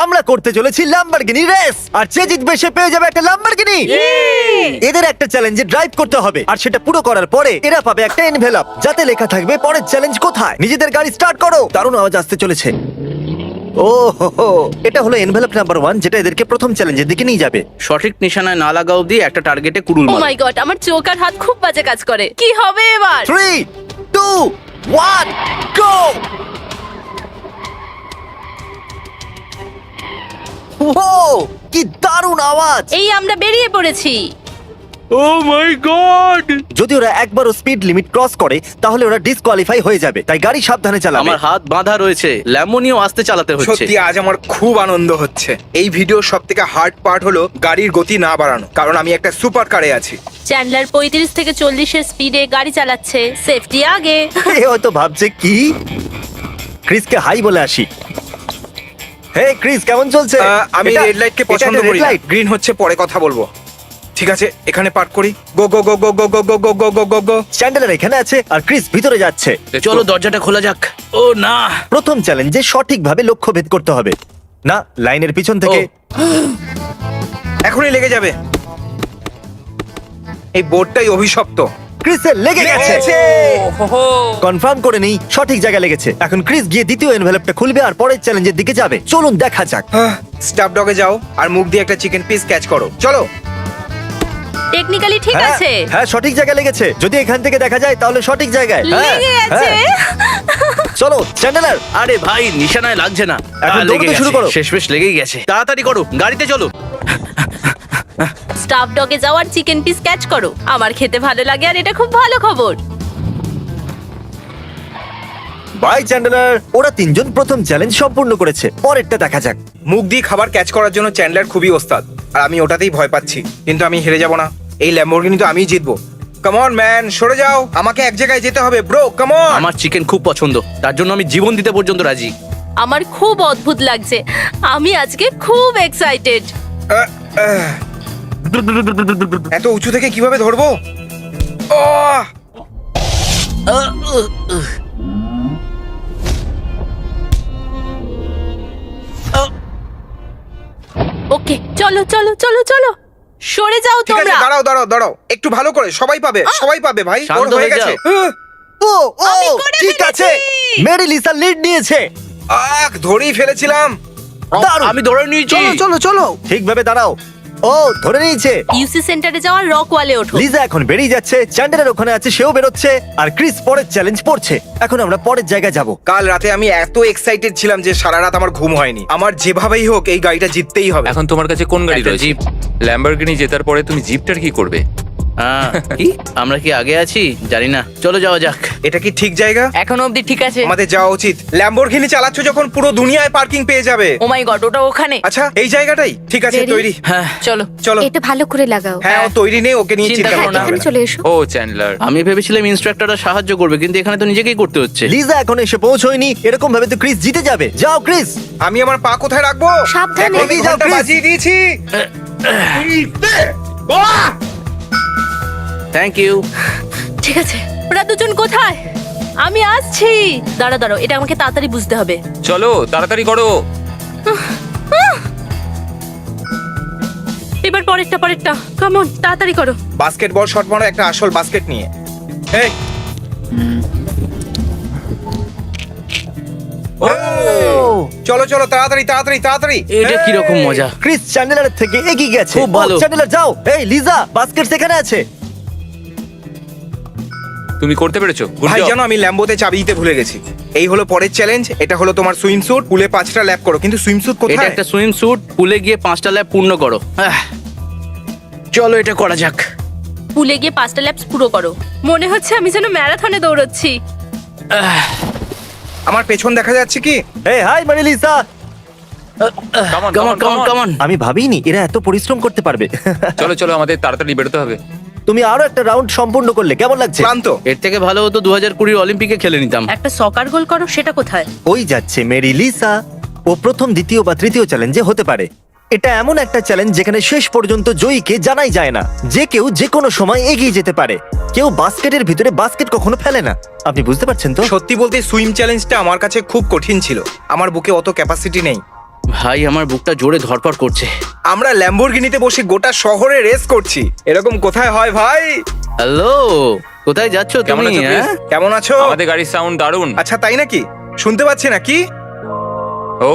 আমরা করতে চলেছি ল্যাম্বরগিনি রেস, আর যে জিতবে সে পেয়ে যাবে একটা ল্যাম্বরগিনি। এদের একটা চ্যালেঞ্জে ড্রাইভ করতে হবে, আর সেটা পুরো করার পরে এরা পাবে একটা এনভেলপ যাতে লেখা থাকবে পরের চ্যালেঞ্জ কোথায়। নিজেদের গাড়ি স্টার্ট করো, দারুণ আওয়াজ আসতে চলেছে। ও হো হো, এটা হলো এনভেলপ নাম্বার 1, যেটা এদেরকে প্রথম চ্যালেঞ্জের দিকে নিয়ে যাবে। সঠিক নিশানায় না লাগা অবধি একটা টার্গেটে কুড়ুল ও মারো। মাই গড, আমার চোখ আর হাত খুব বাজে কাজ করে। কি হবে এবার? 3, 2, 1, গো! ও কি দারুণ আওয়াজ! এই আমরা বেরিয়ে পড়েছি। ও মাই গড! যদি ওরা একবারও স্পিড লিমিট ক্রস করে তাহলে ওরা ডিসকোয়ালিফাই হয়ে যাবে, তাই গাড়ি সাবধানে চালাবে। আমার হাত বাঁধা রয়েছে, ল্যামোনিও আস্তে চালাতে হচ্ছে। সত্যি আজ আমার খুব আনন্দ হচ্ছে। এই ভিডিওর সব থেকে হার্ড পার্ট হলো গাড়ির গতি না বাড়ানো, কারণ আমি একটা সুপার কারে আছি। চ্যান্ডলার 35 থেকে 40 এর স্পিডে গাড়ি চালাচ্ছে। সেফটি আগে। এ হয়তো ভাবছে কি। ক্রিসকে হাই বলে আসি। হে ক্রিস, কেমন চলছে? আমি রেড লাইটকে পছন্দ করি না, গ্রিন হচ্ছে পরে কথা বলবো। ঠিক আছে, এখানে পার্ক করি। গো গো গো গো গো গো গো গো গো গো গো গো। চ্যান্ডেলার এখানে আছে আর ক্রিস ভিতরে যাচ্ছে। চলো দরজাটা খোলা যাক। ও না, প্রথম চ্যালেঞ্জে সঠিকভাবে লক্ষ্য ভেদ করতে হবে। না, লাইনের পিছন থেকে। এখনই লেগে যাবে। এই বোর্ডটাই অভিশপ্ত। ক্রিসের লেগে গেছে। কনফার্ম করে নেই, সঠিক জায়গায় লেগেছে। এখন ক্রিস গিয়ে দ্বিতীয় এনভেলপটা খুলবে আর পরের চ্যালেঞ্জের দিকে যাবে। চলুন দেখা যাক। স্টাফ ডগে যাও আর মুখ দিয়ে একটা চিকেন পিস ক্যাচ করো। চলো। টেকনিক্যালি ঠিক হ্যাঁ, আছে। হ্যাঁ, সঠিক জায়গায় লেগেছে। যদি এখান থেকে দেখা যায় তাহলে সঠিক জায়গায়। হ্যাঁ, লেগে গেছে। হ্যাঁ। চলো চ্যান্ডেলার। আরে ভাই নিশানায় লাগছে না। এখন লেগে দৌড়তে গেছে, শুরু করো। শেষমেশ লেগেই গেছে। তাড়াতাড়ি করো, গাড়িতে চলো। স্টাফ ডগে যাও আর চিকেন পিস ক্যাচ করো। আমার খেতে ভালো লাগে আর এটা খুব ভালো খবর। Bye Chandler. ওরা তিনজন প্রথম চ্যালেঞ্জ সম্পূর্ণ করেছে, পরেরটা দেখা যাক। মুখ দিয়ে খাবার ক্যাচ করার জন্য চ্যান্ডলার খুবই ওস্তাদ, আর আমি ওটাতেই ভয় পাচ্ছি। কিন্তু আমি হেরে যাব না। এই ল্যাম্বরগিনি তো আমিই জিতবো। কাম অন ম্যান, সরে যাও। আমাকে এক জায়গায় যেতে হবে ব্রো, কাম অন। আমার চিকেন খুব পছন্দ, তার জন্য আমি জীবন দিতে পর্যন্ত রাজি। আমার খুব অদ্ভুত লাগছে। আমি আজকে খুব এক্সাইটেড। এত উঁচু থেকে কিভাবে ধরবো? আহ! ওকে, চলো চলো চলো চলো, সরে যাও ঠিক আছে, তোমরা। দাঁড়াও দাঁড়াও দাঁড়াও, একটু ভালো করে। সবাই পাবে, সবাই পাবে ভাই। ওর শান্ত হয়ে হয়ে গেছে। যাও। ও ও আমি করে ঠিক আছে, ফেলেছি। মেরি লিসা লিড নিয়েছে। ধরেই ফেলেছিলাম। দারুণ। আমি ধরে নিয়েছি। চলো ঠিকভাবে দাঁড়াও। ও ধরে নিয়েছে। ইউসি সেন্টারে যাওয়ার রক ওয়ালে ওঠো। লিজা এখন বেরিয়ে যাচ্ছে, চ্যান্ডেলার ওখানে আছে, সেও বেরোচ্ছে, আর ক্রিস পরের চ্যালেঞ্জ পড়ছে। এখন আমরা পরের জায়গায় যাব। কাল রাতে আমি এত এক্সাইটেড ছিলাম যে সারা রাত আমার ঘুম হয়নি। আমার যেভাবেই হোক এই গাড়িটা জিততেই হবে। এখন তোমার কাছে কোন গাড়ি একটা রয়েছে? জিপ। ল্যাম্বরগিনি জেতার পরে তুমি জিপটার কি করবে? কি আমরা কি আগে আছি জানি না, চলো যাওয়া যাক। এটা কি ঠিক জায়গা? এখনো অবধি ঠিক আছে। আমাদের যাওয়া উচিত। ল্যাম্বরগিনি চালাচ্ছ যখন পুরো দুনিয়ায় পার্কিং পেয়ে যাবে। ও মাই গড, ওটা ওখানে। আচ্ছা, এই জায়গাটাই ঠিক আছে। Ready? তৈরি? হ্যাঁ, চলো। চলো। এটা ভালো করে লাগাও। হ্যাঁ, ও তৈরি নেই, ওকে নিয়ে চিন্তা চিন্তা করো করতে না। হবে এখানে না। চলে এসো। ও চ্যান্ডলার, আমি ভেবেছিলাম ইন্সট্রাক্টররা সাহায্য করবে, কিন্তু এখানে তো নিজেকেই করতে হচ্ছে। লিজা এখন এসে পৌঁছয়নি, এরকম ভাবে তো ক্রিস জিতে যাবে। যাও ক্রিস। আমি আমার পা কোথায় রাখবো? সাবধানে। দেখো, আমি এগিয়ে যাও, ঘন্টা Chris। বাজিয়ে দিয়েছি। Thank you. ঠিক আছে, ওরা দুজন কোথায়? আমি আসছি। দাঁড়া দাঁড়াও, এটা আমাকে তাড়াতাড়ি বুঝতে হবে। চলো তাড়াতাড়ি করো। এবার পরেরটা কাম অন, তাড়াতাড়ি করো। বাস্কেটবল শট মারো একটা আসল বাস্কেট নিয়ে। এই চলো চলো, তাড়াতাড়ি তাড়াতাড়ি তাড়াতাড়ি। এটা কি রকম মজা। ক্রিস চ্যান্ডেলারের থেকে এগিয়ে গেছে। খুব ভালো। ও, চ্যান্ডেলার যাও। এই লিজা, বাস্কেট সেখানে আছে। তুমি করতে পেরেছো? Good ভাই job. জানো, আমি ল্যাম্বোতে চাবি দিতে ভুলে গেছি। এই হলো পরের চ্যালেঞ্জ। এটা হলো তোমার সুইম স্যুট। পুলে 5টা ল্যাপ করো। কিন্তু সুইম স্যুট এটা কোথায়? একটা সুইম স্যুট, পুলে গিয়ে 5টা ল্যাপ পূর্ণ করো। চলো এটা করা যাক। পুলে গিয়ে 5টা ল্যাপস পুরো করো। মনে হচ্ছে আমি যেন ম্যারাথনে দৌড়চ্ছি। আমার পেছন দেখা যাচ্ছে কি? এই hi Mary Lisa. Come on, come on come on come on. আমি ভাবিনি এরা এত পরিশ্রম করতে পারবে। চলো চলো, আমাদের তাড়াতাড়ি বেরোতে হবে। তুমি আরো একটা রাউন্ড সম্পূর্ণ করলে, কেমন লাগছে? ক্লান্ত। এর থেকে ভালো হতো 2020 অলিম্পিকে খেলে নিতাম। একটা সকার গোল করো, সেটা কোথায়? ওই যাচ্ছে মেরি লিসা। ও প্রথম, দ্বিতীয় বা তৃতীয় চ্যালেঞ্জে হতে পারে। এটা এমন একটা চ্যালেঞ্জ যেখানে শেষ পর্যন্ত জয়ীকে জানাই যায় না। যে কেউ যে কোনো সময় এগিয়ে যেতে পারে। কেউ বাস্কেটের ভিতরে বাস্কেট কখনো ফেলে না। আপনি বুঝতে পারছেন তো? সত্যি বলতে সুইম চ্যালেঞ্জটা আমার কাছে খুব কঠিন ছিল। আমার বুকে অত ক্যাপাসিটি নেই। ভাই আমার বুকটা জোরে ধরপড় করছে। আমরা ল্যাম্বরগিনিতে বসে গোটা শহরে রেস করছি, এরকম কোথায় হয় ভাই? হ্যালো, কোথায় যাচ্ছো কেমন তুমি? আছো, ক্রিস? হ্যাঁ? কেমন আছো? আমাদের গাড়ির সাউন্ড দারুণ। আচ্ছা তাই নাকি? শুনতে পাচ্ছি নাকি? ও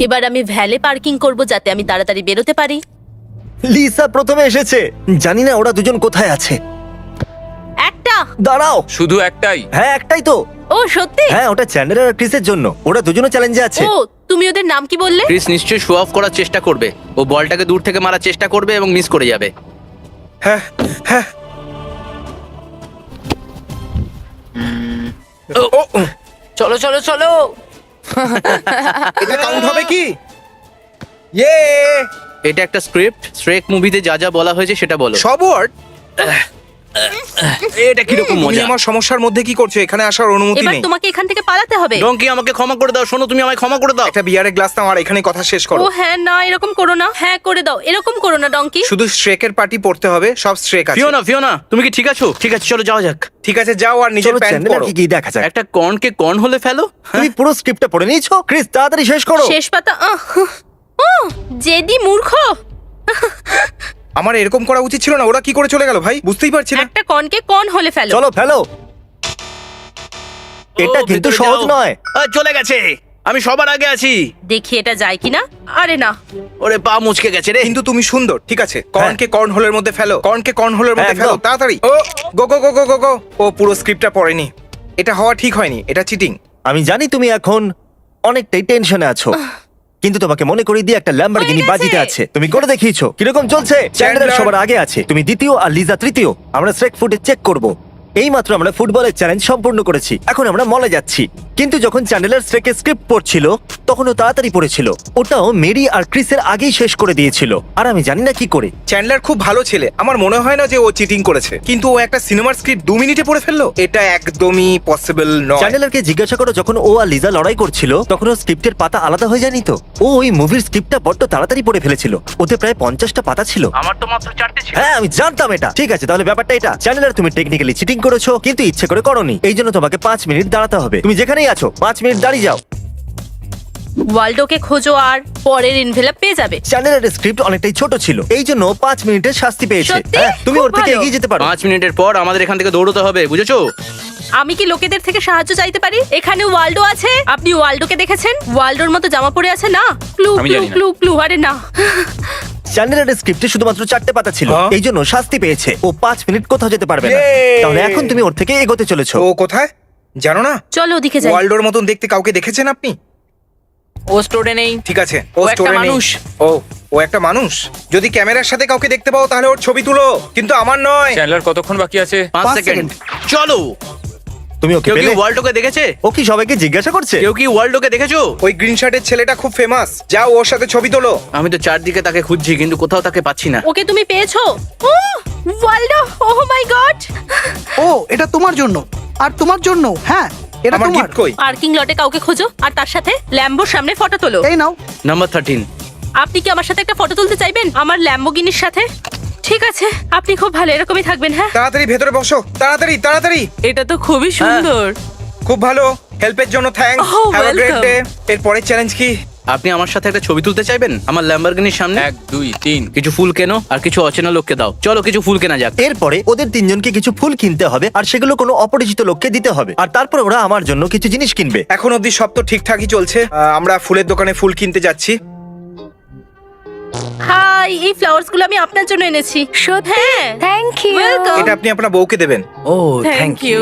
এবার আমি ভ্যালে পার্কিং করব যাতে আমি তাড়াতাড়ি বেরোতে পারি। লিসা প্রথমে এসেছে। জানি না ওরা দুজন কোথায় আছে। একটা। দাঁড়াও। শুধু একটাই। হ্যাঁ একটাই তো। ও সত্যি? হ্যাঁ ওটা চ্যান্ডেলার আর ক্রিসের জন্য। ওরা দুজনে চ্যালেঞ্জে আছে। ও তুমি ওদের নাম কি বললে? ক্রিস নিশ্চয়ই শো অফ করার চেষ্টা করবে। ও বলটাকে দূর থেকে মারার চেষ্টা করবে এবং মিস করে যাবে। হ্যাঁ হ্যাঁ। ও, ও, চলো চলো চলো। এটা কাউন্ট হবে কি? ইয়ে! এটা একটা স্ক্রিপ্ট। শ্রেক মুভিতে যা যা বলা হয়েছে সেটা বলো। সব ওয়ার্ড? এটা কিরকম তুমি মজা। আমার সমস্যার মধ্যে কি করছো? এখানে আসার অনুমতি এবার নেই। তোমাকে এখান থেকে পালাতে হবে। ডঙ্কি আমাকে ক্ষমা করে দাও। শোনো, তুমি আমায় ক্ষমা করে দাও। একটা বিয়ারের গ্লাস নাও আর এখানে কথা শেষ করো। ও হ্যাঁ, না এরকম করো না। হ্যাঁ করে দাও, এরকম করো না ডঙ্কি। শুধু স্ট্রেকের পার্টি পড়তে হবে, সব স্ট্রেক আছে। ফিওনা, ফিওনা, তুমি কি ঠিক আছো? ঠিক আছে, চলো যাওয়া যাক। ঠিক আছে যাও আর নিজের চলো প্যান্ট পরো। চ্যান্ডেলারকে গিয়ে দেখা যাক। একটা কর্নকে কর্ন হলে ফেলো। তুমি পুরো স্ক্রিপ্টটা পড়ে নিয়েছো? ক্রিস তাড়াতাড়ি শেষ করো। শেষ পাতা। জেদি মূর্খ। আমার এরকম করা উচিত ছিল না। ওরা কি করে চলে গেল ভাই? বুঝতেই পারছি না। একটা কনকে কন হলে ফেলো। চলো ফেলো। এটা ও, কিন্তু ভেতরে সহজ যাও। নয়। চলে গেছে। আমি সবার আগে আছি। দেখি এটা যায় কিনা। আরে না। ওরে পা মুচকে গেছে রে। কিন্তু তুমি সুন্দর, ঠিক আছে। কর্নকে কর্ন হোলের মধ্যে ফেলো, কর্নকে কর্ন হোলের মধ্যে হ্যাঁ, ফেলো, একদম। তাড়াতাড়ি। ও গো গো গো গো গো গো। ও পুরো স্ক্রিপ্টটা পড়েনি। এটা হওয়া ঠিক হয়নি, এটা চিটিং। আমি জানি তুমি এখন অনেকটাই টেনশনে আছো, কিন্তু তোমাকে মনে করিয়ে দিয়ে একটা ল্যাম্বরগিনি হয়ে গেছে। বাজিতে আছে। তুমি করে দেখিয়েছো। কিরকম চলছে? চ্যান্ডেলার সবার আগে আছে, তুমি দ্বিতীয় আর লিজা তৃতীয়। আমরা স্ট্রেক ফুটে চেক করব। এইমাত্র আমরা ফুটবলের চ্যালেঞ্জ সম্পূর্ণ করেছি। এখন আমরা মলে যাচ্ছি। কিন্তু যখন চ্যান্ডেলার স্ট্রেকের স্ক্রিপ্ট পড়ছিল তখন ও তাড়াতাড়ি পড়েছিল। ওটাও মেরি আর ক্রিসের আগেই শেষ করে দিয়েছিল, আর আমি জানি না কি করে। চ্যান্ডলার খুব ভালো ছেলে, আমার মনে হয় না যে ও চিটিং করেছে। কিন্তু ও একটা সিনেমার স্ক্রিপ্ট 2 মিনিটে পড়ে ফেললো। এটা একদমই পসিবল নয়। চ্যান্ডেলারকে জিজ্ঞাসা করো, যখন ও আর লিজা লড়াই করছিল তখন ও স্ক্রিপ্টের পাতা আলাদা হয়ে যায়নি তো? ও ওই মুভির স্ক্রিপ্টটা বড্ড তাড়াতাড়ি পড়ে ফেলেছিল। ওতে প্রায় 50টা পাতা ছিল। আমার তো মাত্র 4টে ছিল। হ্যাঁ আমি জানতাম এটা। ঠিক আছে তাহলে ব্যাপারটা এটা, চ্যানেলার তুমি টেকনিক্যালি চিটিং করেছো কিন্তু ইচ্ছে করে করোনি। এই জন্য তোমাকে 5 মিনিট দাঁড়াতে হবে। তুমি যেখানেই আছো 5 মিনিট দাঁড়িয়ে যাও। ওয়ার্ল্ডোকে খোঁজো আর পরের ইনভেলপ পেয়ে যাবে। চ্যানেলের স্ক্রিপ্ট অনেকটাই ছোট ছিল, এই জন্য 5 মিনিটের শাস্তি পেয়েছে। সত্যি? হ্যাঁ, তুমি খুব ওর থেকে ভালো। এগিয়ে যেতে পারো। 5 মিনিটের পর আমাদের এখান থেকে দৌড়তে হবে, বুঝেছো? আমি কি লোকেদের থেকে সাহায্য চাইতে পারি? এখানে ওয়ার্ল্ডো আছে। আপনি ওয়ার্ল্ডোকে দেখেছেন? ওয়ার্ল্ডোর মতো জামা পরে আছে না? ক্লু আমি ক্লু জানি না। Clue clue. আরে না। চ্যানেলের স্ক্রিপ্টে শুধুমাত্র 4টে পাতা ছিল, হ্যাঁ? এই জন্য শাস্তি পেয়েছে। ও 5 মিনিট কোথাও যেতে পারবে না। Yay! তাহলে এখন তুমি ওর থেকে এগোতে চলেছো। ও কোথায় জানো না? চলো ওদিকে যাই। ওয়ার্ল্ডোর মতন দেখতে কাউকে দেখেছেন আপনি? ও স্টোরে নেই। ঠিক আছে, ও একটা স্টোরে নেই। মানুষ। ও একটা মানুষ। যদি ক্যামেরার সাথে কাউকে দেখতে পাও তাহলে ওর ছবি তুলো, কিন্তু আমার নয়। চ্যান্ডলার কতক্ষণ বাকি আছে? 5 সেকেন্ড। চলো। তুমি ওকে কেউ কি পেলে? ওয়ার্ল্ডোকে দেখেছে? ও কি সবাইকে জিজ্ঞাসা করছে? কেউ কি ওয়ার্ল্ডোকে দেখেছো? ওই গ্রিন শার্টের ছেলেটা খুব ফেমাস, যাও ওর সাথে ছবি তোলো। আমি তো চারদিকে তাকে খুঁজছি কিন্তু কোথাও তাকে পাচ্ছি না। ওকে তুমি পেয়েছো? ও ওয়ার্ল্ডো, ওহ মাই গড। ও এটা তোমার জন্য আর তোমার জন্য। হ্যাঁ এটা আমার তোমার। গিফট কই? পার্কিং লটে কাউকে খোঁজো আর তার সাথে ল্যাম্বোর সামনে ফটো তোলো। এই নাও। নাম্বার 13। আপনি কি আমার সাথে একটা ফটো তুলতে চাইবেন আমার ল্যাম্বোগিনির সাথে? ঠিক আছে, আপনি খুব ভালো, এরকমই থাকবেন। হ্যাঁ তাড়াতাড়ি ভেতরে বসো, তাড়াতাড়ি তাড়াতাড়ি। এটা তো খুবই সুন্দর। খুব ভালো, হেল্পের জন্য thanks. Oh, have a great welcome. Day. এরপরের চ্যালেঞ্জ কি? আপনি আমার সাথে একটা ছবি তুলতে চাইবেন আমার ল্যাম্বরগিনির সামনে? 1 2 3। কিছু ফুল কেনো আর কিছু অচেনা লোককে দাও। চলো কিছু ফুল কেনা যাক। এরপরে ওদের তিনজনকে কিছু ফুল কিনতে হবে, আর সেগুলো কোনো অপরিচিত লোককে দিতে হবে। আর তারপর ওরা আমার জন্য কিছু জিনিস কিনবে। এখন অবধি সব তো ঠিকঠাকই চলছে। আমরা ফুলের দোকানে ফুল কিনতে যাচ্ছি। হাই, এই ফ্লাওয়ার্স গুলো আমি আপনার জন্য এনেছি। হ্যাঁ থ্যাংক ইউ। ওয়েলকাম। এটা আপনি আপনার বউকে দেবেন। ও থ্যাংক ইউ।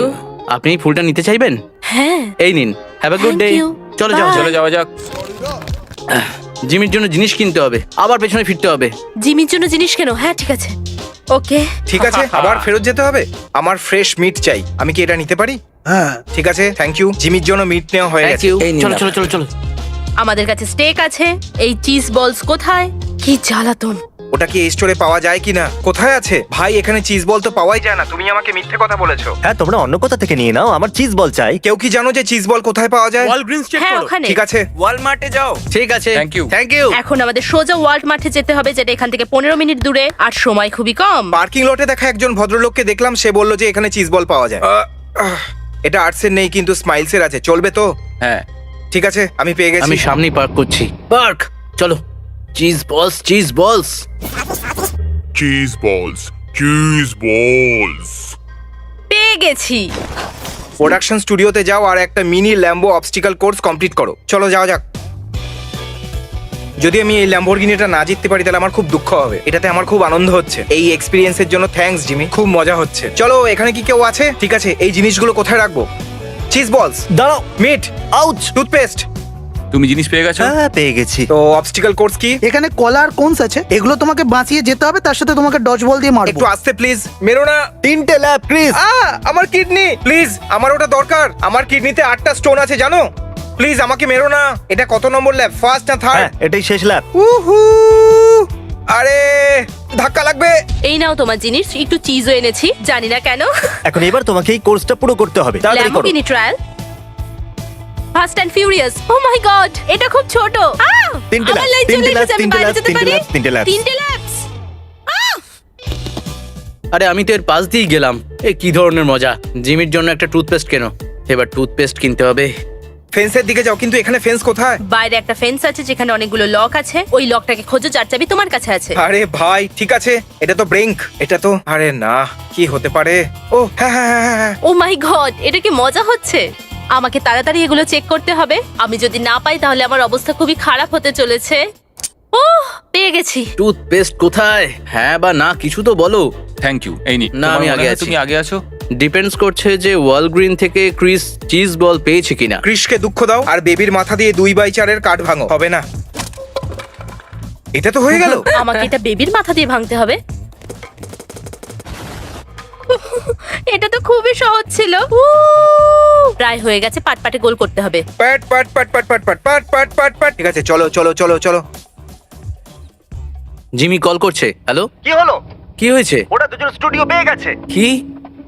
আপনি এই ফুলটা নিতে চাইবেন? হ্যাঁ এই নিন, have a good day. Thank you. চলো যাও। Bye. চলে যাওয়া যাক। জিমির জন্য জিনিস কিনতে হবে, আবার পেছনে ফিরতে হবে। জিমির জন্য জিনিস কেন? হ্যাঁ ঠিক আছে। ওকে ঠিক আছে, আবার ফেরত যেতে হবে। আমার ফ্রেশ মিট চাই, আমি কি এটা নিতে পারি? হ্যাঁ ঠিক আছে, থ্যাংক ইউ। জিমির জন্য মিট নেওয়া হয়ে থ্যাংক গেছে। ইউ। এই নিন চলো চলো আপনার। চলো চলো। আমাদের কাছে স্টেক আছে। এই চিজ বলস কোথায়? কি জ্বালাতন। ওটা কি এই স্টোরে পাওয়া যায় কিনা? কোথায় আছে ভাই? এখানে চিজ বল তো পাওয়াই যায় না। তুমি আমাকে মিথ্যে কথা বলেছো। হ্যাঁ তোমরা অন্য কোথা থেকে নিয়ে নাও, আমার চিজ বল চাই। কেউ কি জানো যে চিজ বল কোথায় পাওয়া যায়? ওয়ালগ্রিনস চেক হ্যাঁ করো। ওখানে। ঠিক আছে, ওয়ালমার্টে যাও। ঠিক আছে, Thank you. Thank you. এখন আমাদের সোজা ওয়ার্ল্ড মাঠে যেতে হবে, যেটা এখান থেকে 15 মিনিট দূরে, আর সময় খুবই কম। পার্কিং লটে দেখা একজন ভদ্রলোককে দেখলাম, সে বলল যে এখানে চিজ বল পাওয়া যায়। এটা আর্টসের নেই কিন্তু স্মাইলসের আছে, চলবে তো? হ্যাঁ ঠিক আছে, আমি পেয়ে গেছি। আমি সামনেই পার্ক করছি। পার্ক, চলো। চিজ বলস, চিজ বলস। Cheese balls. Cheese balls. পেয়ে গেছি। প্রোডাকশন স্টুডিওতে যাও আর একটা mini Lambo obstacle course complete করো। চলো যাওয়া যাক। যদি আমি এই ল্যাম্বরগিনিটা না জিততে পারি তাহলে আমার খুব দুঃখ হবে। এটাতে আমার খুব আনন্দ হচ্ছে। এই এক্সপিরিয়েন্সের জন্য থ্যাঙ্কস জিমি, খুব মজা হচ্ছে। চলো, এখানে কি কেউ আছে? ঠিক আছে, এই জিনিসগুলো কোথায় রাখবো? চিজ বলস, দাঁড়াও, মিট, আউচ। টুথপেস্ট। তুমি জিনিস পেয়ে গেছো? হ্যাঁ, পেয়ে গেছি। তো অবস্টিকাল কোর্স কি? এখানে কলা আর কোনস আছে, এগুলো তোমাকে বাঁচিয়ে যেতে হবে, তার সাথে তোমাকে ডজ বল দিয়ে মারবো। একটু আস্তে প্লিজ, মেরো না। 3টে ল্যাব, ক্রিস। আমার কিডনি, প্লিজ, আমার ওটা দরকার। আমার কিডনিতে 8টা স্টোন আছে জানো। প্লিজ আমাকে মেরো না। এটা কত নম্বর ল্যাব, ফার্স্ট না থার্ড? হ্যাঁ, এটাই শেষ ল্যাব। উহু, আরে ধাক্কা লাগবে। এই নাও তোমার জিনিস, একটু চিজও এনেছি, জানি না কেন। এখন এবার তোমাকে এই কোর্সটা পুরো করতে হবে। তাড়াতাড়ি করো। Lamborghini trial, fast and furious. Oh my god, এটা খুব ছোট। তিনটে আমার lap, লাইন তিনটে চলে lap, এসেছে, আমি তিনটে বাইরে lap, যেতে তিনটে পারি। lap, তিনটে laps। 3টে ল্যাপস। আরে আমি তো এর পাশ দিয়েই গেলাম। এ কি ধরনের মজা। জিমির জন্য একটা টুথপেস্ট কেন। এবার টুথপেস্ট কিনতে হবে। ফেন্সের দিকে যাও, কিন্তু এখানে ফেন্স কোথায়? বাইরে একটা ফেন্স আছে যেখানে অনেকগুলো লক আছে, ওই লকটাকে খোঁজো যার চাবি তোমার কাছে আছে। আরে ভাই, ঠিক আছে, এটা তো ব্রেঙ্ক। এটা তো, আরে না, কি হতে পারে? ও হ্যাঁ হ্যাঁ হ্যাঁ হ্যাঁ। ও মাই গড, এটা কি মজা হচ্ছে? আমাকে তাড়াতাড়ি এগুলো চেক করতে হবে। আমি যদি না পাই তাহলে আমার অবস্থা খুবই খারাপ হতে চলেছে। ওহ, পেয়ে গেছি। টুথপেস্ট কোথায়? হ্যাঁ বা না কিছু তো বলো। Thank you. এই নি। না, তোমার আমি মনে আগে হয় আছি। তুমি আগে আছো। ডিপেন্ডস করছে যে ওয়ালগ্রিন থেকে ক্রিস চিজ বল পেয়েছে কিনা। ক্রিশকে দুঃখ দাও আর বেবির মাথা দিয়ে 2/4 কাঠ ভাঙো। হবে না। এটা তো হয়ে গেল। আমাকে এটা বেবির মাথা দিয়ে ভাঙতে হবে। এটা তো খুবই সহজ ছিল। প্রায় হয়ে গেছে, পাটপাটে গোল করতে হবে। পাট পাট পাট পাট পাট পাট পাট পাট পাট পাট। ঠিক আছে, চলো চলো চলো চলো। জিমি কল করছে। হ্যালো, কি হলো? কি হয়েছে? ওরা দুজন স্টুডিও পেয়ে গেছে। কি?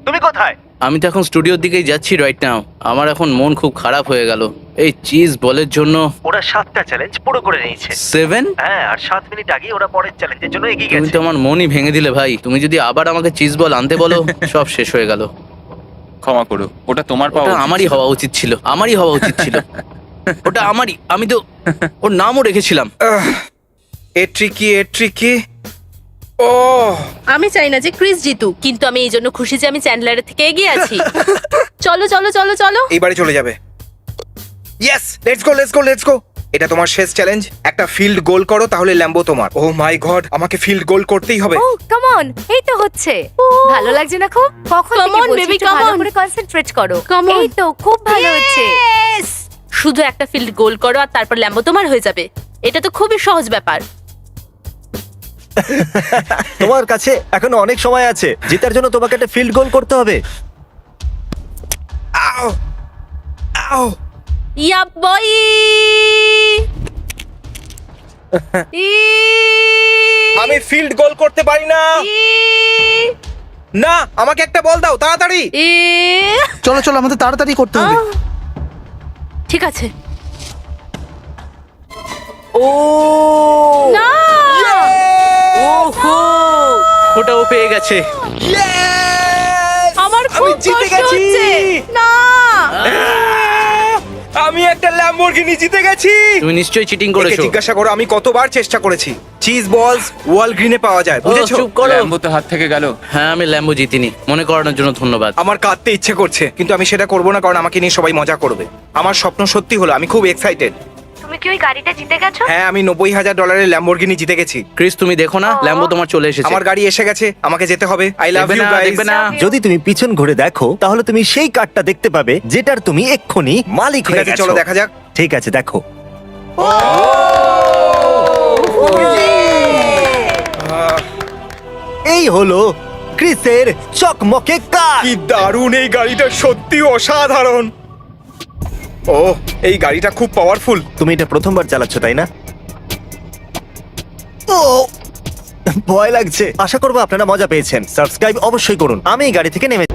তুমি কোথায়? আমি তো এখন স্টুডিওর দিকেই যাচ্ছি রাইট নাও। আমার এখন মন খুব খারাপ হয়ে গেল এই চিজ বলের জন্য। ওরা 7টা চ্যালেঞ্জ পুরো করে নিয়েছে। 7? হ্যাঁ, আর 7 মিনিট আগে ওরা পরের চ্যালেঞ্জের জন্য এগিয়ে তুমি গেছে। তো আমার মনই ভেঙে দিলে ভাই। তুমি যদি আবার আমাকে চিজ বল আনতে বলো, সব শেষ হয়ে গেল। ক্ষমা করো, ওটা তোমার পাওয়া ওটা উচিত আমারই ছিল। হওয়া উচিত ছিল, আমারই হওয়া উচিত ছিল। ওটা আমারই, আমি তো ওর নামও রেখেছিলাম। A tricky, a tricky. ও আমি চাই না যে ক্রিস জিতুক, কিন্তু আমি এই জন্য খুশি যে আমি চ্যান্ডলারের থেকে এগিয়ে আছি। চলো চলো চলো চলো। এইবারে চলে যাবে। Yes, let's go let's go let's go. এটা তোমার শেষ চ্যালেঞ্জ। একটা ফিল্ড গোল করো, তাহলে ল্যাম্বো তোমার। ও মাই গড, আমাকে ফিল্ড গোল করতেই হবে। ও কাম অন, এই তো হচ্ছে। ভালো লাগছে না খুব? কখন Come থেকে on, বলছি baby, একটু come ভালো on. করে কনসেন্ট্রেট করো। Come on. এই তো খুব ভালো হচ্ছে। Yes! শুধু একটা ফিল্ড গোল করো আর তারপর ল্যাম্বো তোমার হয়ে যাবে। এটা তো খুবই সহজ ব্যাপার। তোমার কাছে এখনো অনেক সময় আছে। জেতার জন্য তোমাকে একটা ফিল্ড গোল করতে হবে। আও আও। ইয়া বয়। আমি ফিল্ড গোল করতে পারি না। না, আমাকে একটা বল দাও তাড়াতাড়ি। চলো চলো, আমাদের তাড়াতাড়ি করতে হবে। ঠিক আছে। ও না! ওহো, ওটা ও পেয়ে গেছে। আমার আমি খুব জিতে কষ্ট গেছি। হচ্ছে। না! আমি একটা ল্যাম্বরগিনি জিতে গেছি। তুমি নিশ্চয়ই চিটিং একে করেছো। জিজ্ঞাসা করো আমি কতবার চেষ্টা করেছি। চিজ বলস ওয়াল গ্রিনে পাওয়া যায়, ও, বুঝেছো? চুপ করো। ল্যাম্বো তো হাত থেকে গেল। হ্যাঁ, আমি ল্যাম্বো জিতিনি। মনে করানোর জন্য ধন্যবাদ। আমার কাঁদতে ইচ্ছে করছে, কিন্তু আমি সেটা করবো না, কারণ আমাকে নিয়ে সবাই মজা করবে। আমার স্বপ্ন সত্যি হলো, আমি খুব এক্সাইটেড। তুমি কি ওই গাড়িটা জিতে গেছো? হ্যাঁ, আমি $90,000 ল্যাম্বরগিনি জিতে গেছি। ক্রিস, তুমি দেখো না, ল্যাম্বো তোমার চলে এসেছে। আমার গাড়ি এসে গেছে, আমাকে যেতে হবে। আই লাভ দেখবে ইউ না, গাইস। দেখবে না। যদি তুমি পিছন ঘুরে দেখো তাহলে তুমি সেই কার্ডটা দেখতে পাবে যেটার তুমি এক্ষুনি মালিক ঠিক হয়ে আছে, গেছো। চলো দেখা যাক। ঠিক আছে, দেখো। এই হলো ক্রিসের চকমকে কার। কি দারুণ, এই গাড়িটা সত্যি অসাধারণ। ও, এই গাড়িটা খুব পাওয়ারফুল। তুমি এটা প্রথমবার চালাচ্ছ, তাই না? ও, ভয় লাগছে। আশা করবো আপনারা মজা পেয়েছেন। সাবস্ক্রাইব অবশ্যই করুন। আমি এই গাড়ি থেকে নেমে